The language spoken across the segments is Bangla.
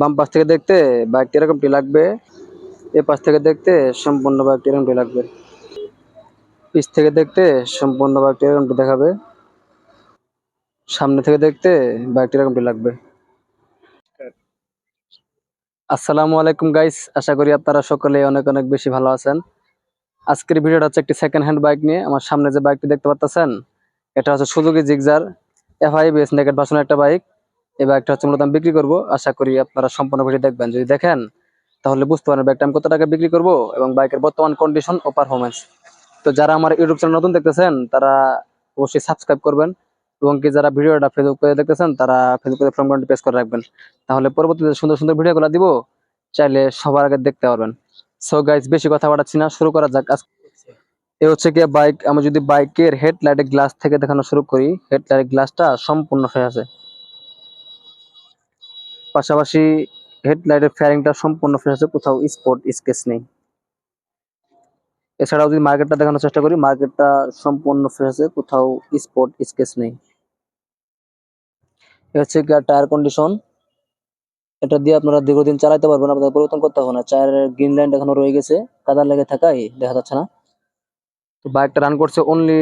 বাম পাশ থেকে দেখতে বাইকটি এরকমটি লাগবে, এ পাশ থেকে দেখতে সম্পূর্ণ বাইকটি এরকমটি লাগবে। পিছ থেকে দেখতে সম্পূর্ণ বাইকটি এরকমটি দেখাবে, সামনে থেকে দেখতে বাইকটি এরকমটি লাগবে। আসসালামু আলাইকুম গাইস, আশা করি আপনারা সকলে অনেক অনেক বেশি ভালো আছেন। আজকের ভিডিওটা হচ্ছে একটি সেকেন্ড হ্যান্ড বাইক নিয়ে। আমার সামনে যে বাইকটি দেখতে পাচ্ছেন এটা হচ্ছে সুজুকি জিক্সার FI নেকেট ভার্সনের একটা বাইক। এই বাইকটা হচ্ছে মূলত আমি বিক্রি করবো। আশা করি আপনারা সম্পূর্ণ ভিডিও দেখবেন। যদি দেখেন তাহলে বুঝতে পারবেন বাইকটা আমি কত টাকা বিক্রি করব এবং বাইকের বর্তমান কন্ডিশন ও পারফরমেন্স। তো যারা আমার ইউটিউব চ্যানেল নতুন দেখতেছেন তারা অবশ্যই সাবস্ক্রাইব করবেন, এবং কি যারা ভিডিওটা ফেসবুক পেজে দেখতেছেন তারা ফেসবুক পেজে ফ্রম কমেন্ট প্রেস করে রাখবেন। তাহলে পরবর্তীতে সুন্দর সুন্দর ভিডিওগুলো দিব, চাইলে সবার আগে দেখতে পারবেন। সো গাইস, বেশি কথা বাড়াচ্ছি না, শুরু করা যাক। এ হচ্ছে কি বাইক। আমি যদি বাইকের হেডলাইটের গ্লাস থেকে দেখানো শুরু করি, হেডলাইটের গ্লাসটা সম্পূর্ণ ফ্রেশ আছে। পাশাপাশি হেডলাইটের ফেয়ারিংটা সম্পূর্ণ ফ্রেশ আছে, কোথাও স্পট স্কেচ নেই। এছাড়াও যদি মার্কেটটা দেখানোর চেষ্টা করি, মার্কেটটা সম্পূর্ণ ফ্রেশ আছে, কোথাও স্পট স্কেচ নেই। এ হচ্ছে কি টায়ার কন্ডিশন। এটা দিয়ে আপনারা দীর্ঘদিন চালাতে পারবেন, আপনাদের পরিবর্তন করতে হবে না। টায়ারের গ্রিন লাইন এখনো রয়ে গেছে, কাদা লেগে থাকায় দেখা যাচ্ছে না। তো বাইকটা রান করছে অনলি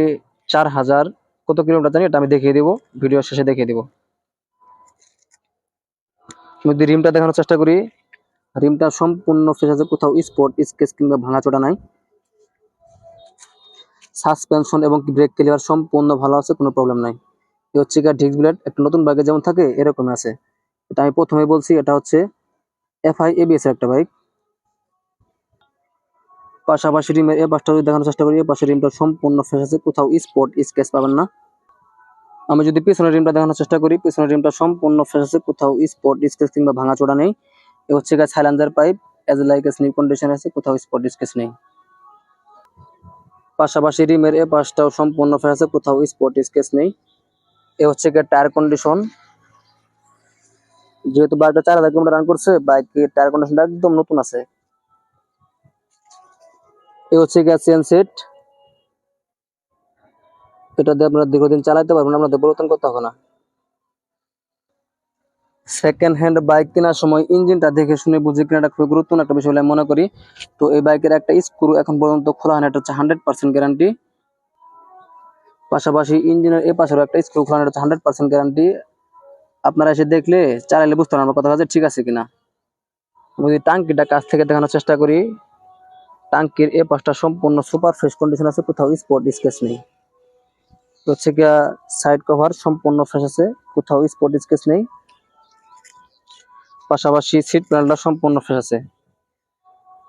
4000 কত কিলোমিটার জানি, এটা আমি দেখিয়ে দিব, ভিডিও শেষে দেখিয়ে দিব। যদি রিমটা দেখানোর চেষ্টা করি, রিমটা সম্পূর্ণ ফ্রেশ আছে, কোথাও স্পট স্কেচ কিংবা ভাঙাচোরা নাই। সাসপেনশন এবং ব্রেক ক্লিয়ার সম্পূর্ণ ভালো আছে, কোনো প্রবলেম নাই। এই হচ্ছে ডিস্ক ব্লেড, একটা নতুন বাইকে যেমন থাকে এরকম আছে। এটা আমি প্রথমে বলছি, এটা হচ্ছে FI ABS এর একটা বাইক। পাশাপাশি রিমের এ পাশটা যদি দেখানোর চেষ্টা করি, এ পাশে রিমটা সম্পূর্ণ ফ্রেশ আছে, কোথাও স্পট স্কেচ পাবেন না। আমি যদি পিছনের রিমটা দেখানোর চেষ্টা করি, পিছনের রিমটা সম্পূর্ণ ফ্রেশ আছে, কোথাও স্পট স্কেচ কিংবা ভাঙাচোরা নেই। এ হচ্ছে silencer pipe as like S new condition আছে, কোথাও স্পট স্কেচ নেই। পাশাপাশি রিমের এ পাশটাও সম্পূর্ণ ফ্রেশ আছে, কোথাও স্পট স্কেচ নেই। এ হচ্ছে টায়ার কন্ডিশন। যেহেতু বাইকটা 4000 কিলোমিটার রান করছে, বাইকের টায়ার কন্ডিশনটা একদম নতুন আছে। এ হচ্ছে চেন সেট। এটা দিয়ে আপনারা দীর্ঘদিন চালাতে পারবেন, আপনাদের পরিবর্তন করতে হবে না। সেকেন্ড হ্যান্ড বাইক কেনার সময় ইঞ্জিনটা দেখে শুনে বুঝে কেনাটা খুবই গুরুত্বপূর্ণ একটা বিষয় বলে আমি মনে করি। তো এই বাইকের একটা স্ক্রু এখন পর্যন্ত খোলা হয় না, এটা হচ্ছে 100% গ্যারান্টি। পাশাপাশি ইঞ্জিনের এই পাশেরও একটা স্ক্রু খোলা, এটা হচ্ছে 100% গ্যারান্টি। আপনারা এসে দেখলে চালাইলে বুঝতে পারবেন আমার কথা কাছে ঠিক আছে কিনা। আমি যদি টাঙ্কিটা কাছ থেকে দেখানোর চেষ্টা করি, টাঙ্কির এ পাশটা সম্পূর্ণ সুপার ফ্রেশ কন্ডিশন আছে, কোথাও স্পট স্কেচ নেই। হচ্ছে গিয়া সাইড কভার সম্পূর্ণ ফ্রেশ আছে, কোথাও স্পট স্কেচ নেই। পাশাপাশি সিট প্যানেলটা সম্পূর্ণ ফ্রেশ আছে।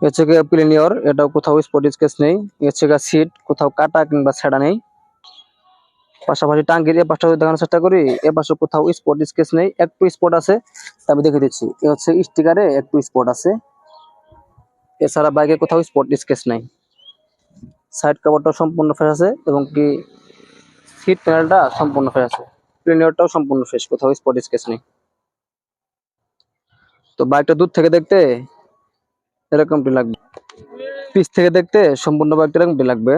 হচ্ছে গিয়া প্লেনিয়র, এটাও কোথাও স্পট স্কেচ নেই। হচ্ছে গিয়া সিট, কোথাও কাটা কিংবা ছেঁড়া নেই। পাশাপাশি টাঙ্কির এ পাশটা যদি দেখানোর চেষ্টা করি, এ পাশে কোথাও স্পট স্কেচ নেই, একটু স্পট আছে, আমি দেখে দিচ্ছি। এ হচ্ছে স্টিকারে একটু স্পট আছে, এছাড়া বাইকে কোথাও স্পট স্কেচ নাই। সাইড কভারটা সম্পূর্ণ ফ্রেশ আছে, এবং কি সিট প্যানেলটা সম্পূর্ণ ফ্রেশ আছে। প্লেনিয়রটাও সম্পূর্ণ ফ্রেশ, কোথাও স্পট স্কেচ নেই। তো বাইকটা দূর থেকে দেখতে এরকমটি লাগবে, পিছ থেকে দেখতে সম্পূর্ণ বাইকটা এরকমটি লাগবে,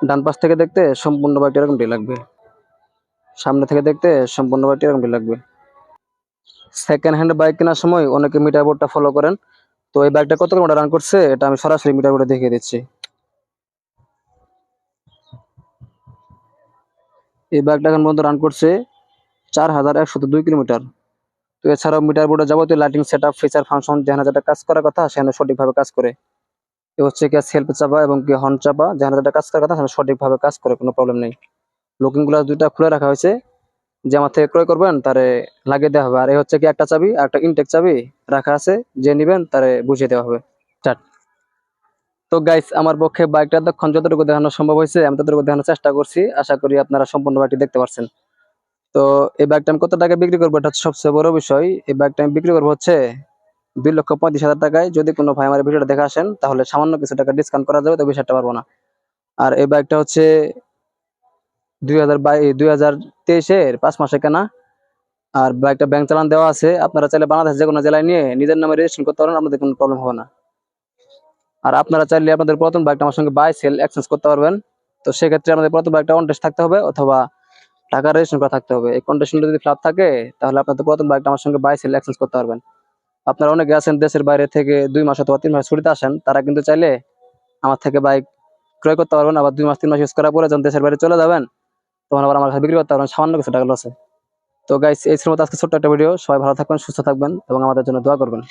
ডান পাশ থেকে দেখতে সম্পূর্ণ বাইকটা এরকমটি লাগবে, সামনে থেকে দেখতে সম্পূর্ণ বাইকটা এরকমটি লাগবে। সেকেন্ড হ্যান্ড বাইক কেনার সময় অনেকে মিটার বোর্ডটা ফলো করেন। তো এই বাইকটা কত কিলোমিটার রান করছে এটা আমি সরাসরি মিটার বোর্ডে দেখিয়ে দিচ্ছি। এই বাইকটা এখন পর্যন্ত রান করছে 4102 কিলোমিটার। তো এছাড়াও মিটার বোর্ডে যাবতীয় lighting set up, feature function যেখানে যেটা কাজ করার কথা সেখানে সঠিকভাবে কাজ করে। এ হচ্ছে কি সেলফ চাপা এবং কি হর্ন চাপা, যেখানে যেটা কাজ করার কথা সেখানে সঠিকভাবে কাজ করে, কোনো প্রবলেম নেই। লুকিং গ্লাস দুইটা খুলে রাখা হয়েছে, যে আমার থেকে ক্রয় করবেন তারে লাগিয়ে দেওয়া হবে। আর এই হচ্ছে কি একটা চাবি আর একটা ইনটেক চাবি রাখা আছে, যে নিবেন তারে বুঝিয়ে দেওয়া হবে। স্টার্ট। তো গাইস, আমার পক্ষে বাইকটা এতক্ষণ যতটুকু দেখানো সম্ভব হয়েছে আমি ততটুকু দেখানোর চেষ্টা করছি। আশা করি আপনারা সম্পূর্ণ বাইকটি দেখতে পারছেন। তো এই বাইকটা আমি কত টাকা বিক্রি করবো এটা হচ্ছে সবচেয়ে বড় বিষয়। এই বাইকটা আমি বিক্রি করবো হচ্ছে 2,35,000 টাকায়। যদি কোনো ভাই আমার ভিডিওটা দেখে আসেন তাহলে সামান্য কিছু টাকা ডিসকাউন্ট করা যাবে, তবে সেটা পারবো না। আর এই বাইকটা হচ্ছে 2023-এর 5 মাসে কেনা। আর বাইকটা ব্যাংক চালান দেওয়া আছে, আপনারা চাইলে বাংলাদেশ যে কোনো জেলায় নিয়ে নিজের নামে রেজিস্ট্রেশন করতে পারেন, আপনাদের কোনো প্রবলেম হবে না। আর আপনারা চাইলে আপনাদের পুরাতন বাইকটা আমার সঙ্গে বাই সেল এক্সচেঞ্জ করতে পারবেন। তো সেক্ষেত্রে আমাদের পুরাতন বাইকটা অন টেস্ট থাকতে হবে অথবা টাকা রেজিস্ট্রেশন করা থাকতে হবে। এই কন্ডিশনটা যদি ফ্ল্যাট থাকে তাহলে আপনাদের পুরাতন বাইকটা আমার সঙ্গে বাই সেল এক্সচেঞ্জ করতে পারবেন। আপনারা অনেকে আছেন দেশের বাইরে থেকে 2 মাস অথবা 3 মাস ছুটিতে আসেন, তারা কিন্তু চাইলে আমার থেকে বাইক ক্রয় করতে পারবেন। আবার 2 মাস 3 মাস ইউজ করার পরে যখন দেশের বাইরে চলে যাবেন, তখন আবার আমার কাছে বিক্রি করতে পারবেন সামান্য কিছু টাকা লসে। তো গাইস, এই ছিল মতো আজকে ছোট্ট একটা ভিডিও। সবাই ভালো থাকবেন, সুস্থ থাকবেন এবং আমাদের জন্য দোয়া করবেন।